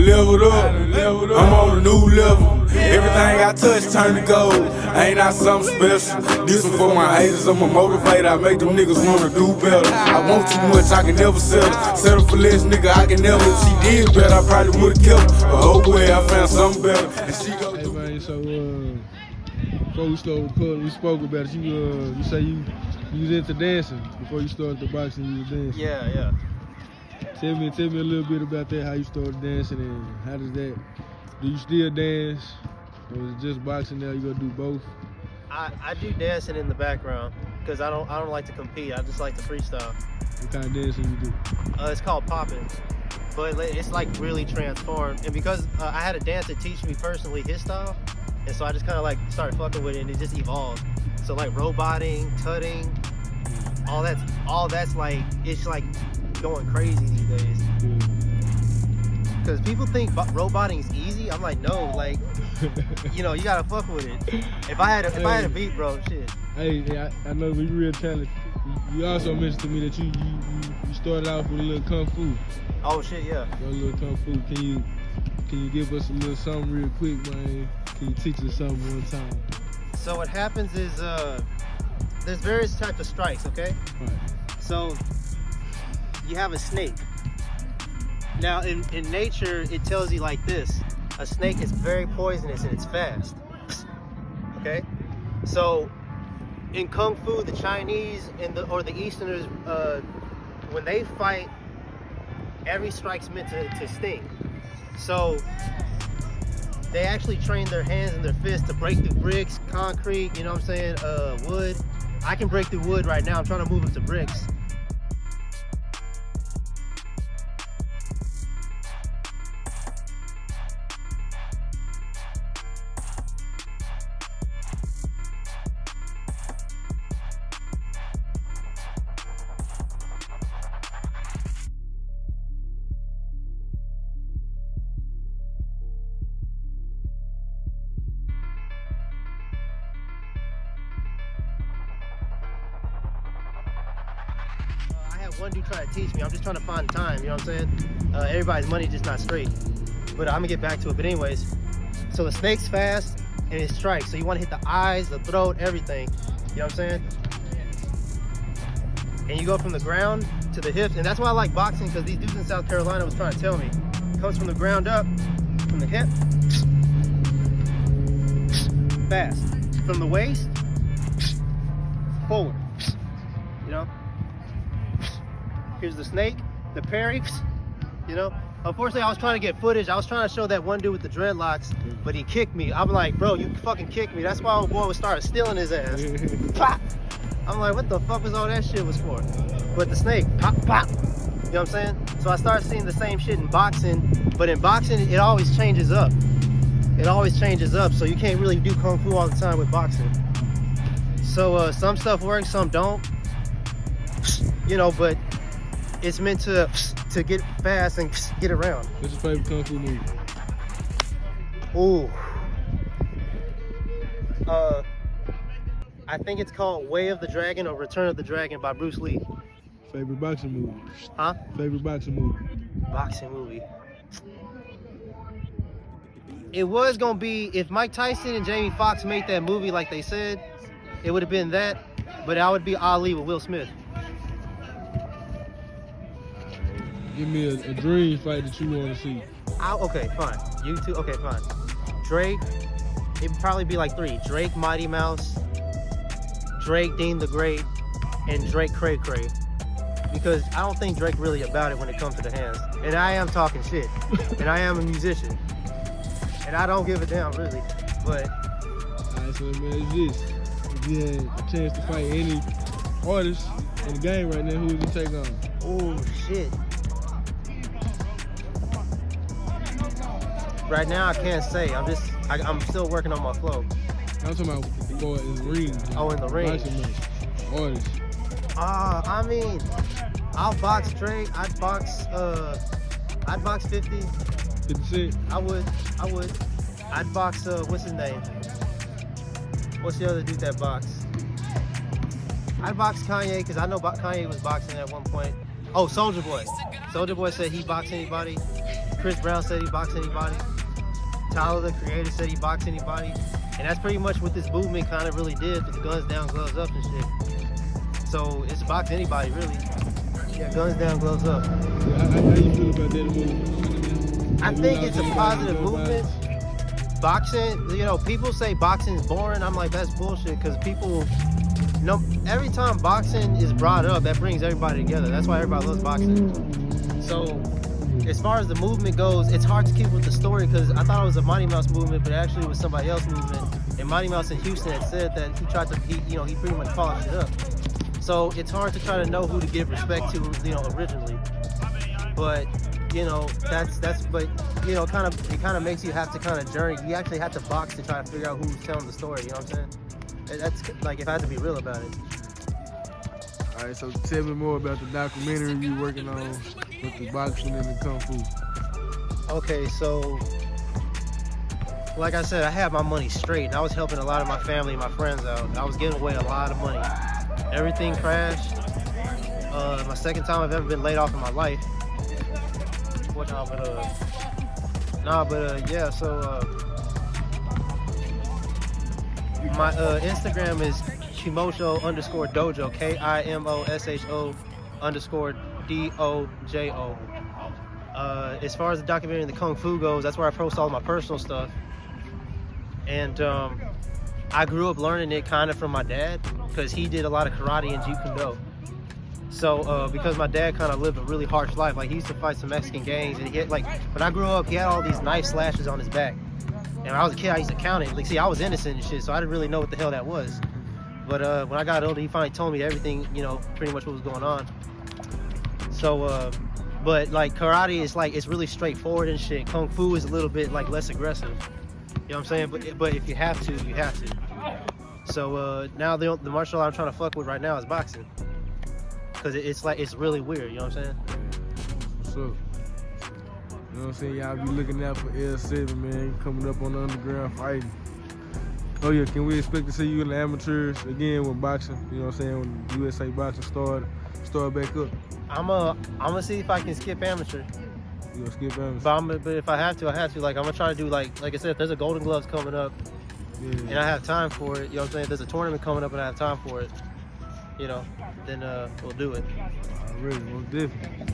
leveled up. I'm on a new level. Everything I touch turn to gold. Ain't I something special? This one for my haters, I'm a motivator. I make them niggas wanna do better. I want too much, I can never settle. Settle for less, nigga, I can never. If she did better, I probably would've kept her. But oh well, I found something better. And she go hey man, so before we started recording, we spoke about it. You say you was into dancing before you started the boxing. You was dancing. Yeah. Tell me a little bit about that. How you started dancing and how does that? Do you still dance, or is it just boxing now? You gonna do both? I do dancing in the background because I don't like to compete. I just like to freestyle. What kind of dancing you do? It's called popping, but it's like really transformed. And because I had a dancer teach me personally his style, and so I just kind of like started fucking with it, and it just evolved. So like roboting, tutting, all that's like, it's like going crazy these days. Because people think roboting is easy. I'm like, no, like, you know, you gotta fuck with it. If I had a beat, bro, shit. Hey, I know we real talented. You also mentioned to me that you started off with a little kung fu. Oh shit, yeah. A little kung fu. Can you give us a little something real quick, man? Can you teach us something one time? So what happens is there's various types of strikes, okay? Right. So you have a snake. Now in nature, it tells you like this: a snake is very poisonous and it's fast. Okay? So in Kung Fu, the Chinese or the Easterners, when they fight, every strike's meant to sting. So they actually train their hands and their fists to break through bricks, concrete, you know what I'm saying, wood. I can break through wood right now. I'm trying to move it to bricks. One dude trying to teach me. I'm just trying to find time, you know what I'm saying? Everybody's money just not straight. But I'm gonna get back to it. But anyways, so the snake's fast and it strikes. So you wanna hit the eyes, the throat, everything. You know what I'm saying? And you go from the ground to the hips. And that's why I like boxing, because these dudes in South Carolina was trying to tell me. It comes from the ground up, from the hip, fast. From the waist, forward, you know? Here's the snake, the parry, you know. Unfortunately, I was trying to get footage. I was trying to show that one dude with the dreadlocks, but he kicked me. I'm like, bro, you fucking kicked me. That's why old boy would start stealing his ass. Pop! I'm like, what the fuck was all that shit was for? But the snake, pop, pop. You know what I'm saying? So I started seeing the same shit in boxing, but in boxing, it always changes up. It always changes up, so you can't really do Kung Fu all the time with boxing. So some stuff works, some don't. You know, but it's meant to get fast and get around. What's your favorite Kung Fu movie? Ooh. I think it's called Way of the Dragon or Return of the Dragon by Bruce Lee. Favorite boxing movie? Huh? Favorite boxing movie? Boxing movie. It was gonna be, if Mike Tyson and Jamie Foxx made that movie like they said, it would have been that, but I would be Ali with Will Smith. Give me a dream fight that you want to see. Okay, fine. You two, okay, fine. Drake, it'd probably be like 3. Drake, Mighty Mouse, Drake, Dean the Great, and Drake, Cray Cray. Because I don't think Drake really about it when it comes to the hands. And I am talking shit. And I am a musician. And I don't give a damn, really. But alright, so man, it's this. If you had a chance to fight any artist in the game right now, who would you take on? oh shit. Right now I can't say. I'm still working on my flow. I'm talking about for in the ring. Oh, in the ring. Artist. I mean, I'll box Drake. I'd box 50. 50 Cent. I would. I'd box what's his name? What's the other dude that box? I'd box Kanye, because I know Kanye was boxing at one point. Oh, Soulja Boy. Soulja Boy said he box anybody. Chris Brown said he box anybody. Tyler, the Creator, said he box anybody. And that's pretty much what this movement kind of really did with the guns down, gloves up and shit. So it's box anybody, really. Yeah, guns down, gloves up. How you feel about that movement? I think it's a positive movement. Boxing, you know, people say boxing is boring. I'm like, that's bullshit, because people, you know, every time boxing is brought up, that brings everybody together. That's why everybody loves boxing. So as far as the movement goes, it's hard to keep with the story, because I thought it was a Mighty Mouse movement, but actually it was somebody else's movement. And Mighty Mouse in Houston had said that he tried to, he pretty much polished it up. So it's hard to try to know who to give respect to, you know, originally. But you know, but you know, it kind of makes you have to kind of journey. You actually have to box to try to figure out who's telling the story. You know what I'm saying? That's like, if I had to be real about it. All right, so tell me more about the documentary you working on with the boxing and the kung fu. Okay, so like I said, I had my money straight, and I was helping a lot of my family and my friends out. I was giving away a lot of money. Everything crashed. My second time I've ever been laid off in my life. Yeah, so my Instagram is Kimosho_dojo, KIMOSHO_DOJO. As far as the documentary and the Kung Fu goes, that's where I post all my personal stuff. And I grew up learning it kind of from my dad, because he did a lot of karate and Jeet Kune Do. So because my dad kind of lived a really harsh life, like he used to fight some Mexican gangs, and he had, like, when I grew up, he had all these knife slashes on his back. And when I was a kid, I used to count it. Like, see, I was innocent and shit, so I didn't really know what the hell that was. But when I got older, he finally told me everything, you know, pretty much what was going on. So, but like karate is like, it's really straightforward and shit. Kung Fu is a little bit like less aggressive. You know what I'm saying? But if you have to, you have to. So now the martial art I'm trying to fuck with right now is boxing. Because it's like, it's really weird, you know what I'm saying? What's up? You know what I'm saying? Y'all be looking out for L7, man, coming up on the underground fighting. Oh yeah, can we expect to see you in the amateurs again with boxing? You know what I'm saying? When USA boxing start back up. I'm gonna see if I can skip amateur. You gonna skip amateur? But if I have to, I have to. Like, I'm gonna try to do, like I said, if there's a Golden Gloves coming up, yeah, and I have time for it, you know what I'm saying? If there's a tournament coming up and I have time for it, you know, then we'll do it. Really, most definitely.